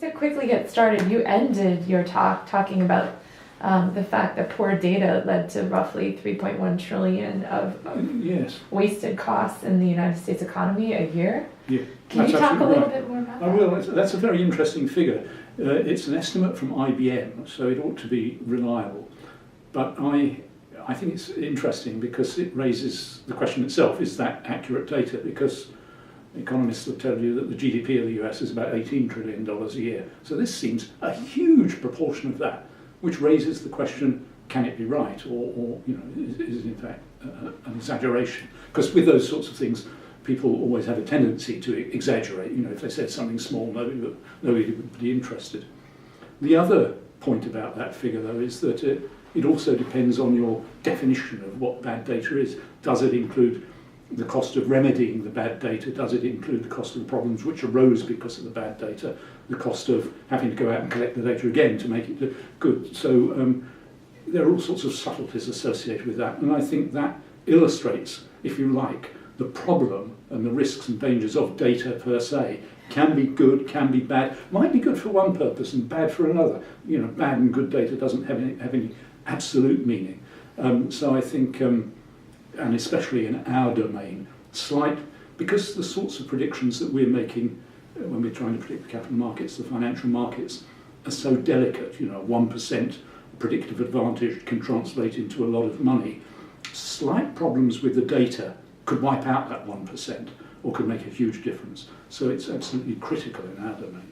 to quickly get started, you ended your talk talking about the fact that poor data led to roughly 3.1 trillion of yes. wasted costs in the United States economy a year. Yeah. Can you talk a little bit more about that? I will. That's a very interesting figure. It's an estimate from IBM, so it ought to be reliable. But I think it's interesting because it raises the question itself, is that accurate data? Because economists will tell you that the GDP of the US is about $18 trillion a year. So this seems a huge proportion of that, which raises the question, can it be right? Or is it in fact an exaggeration? Because with those sorts of things, people always have a tendency to exaggerate. If they said something small, nobody would be interested. The other point about that figure, though, is that it also depends on your definition of what bad data is. Does it include the cost of remedying the bad data? Does it include the cost of the problems which arose because of the bad data? The cost of having to go out and collect the data again to make it good? So there are all sorts of subtleties associated with that, and I think that illustrates, if you like, the problem and the risks and dangers of data per se. Can be good, can be bad, might be good for one purpose and bad for another. Bad and good data doesn't have any absolute meaning. So I think, and especially in our domain, because the sorts of predictions that we're making when we're trying to predict the capital markets, the financial markets, are so delicate. 1% predictive advantage can translate into a lot of money. Slight problems with the data could wipe out that 1% or could make a huge difference. So it's absolutely critical in our domain.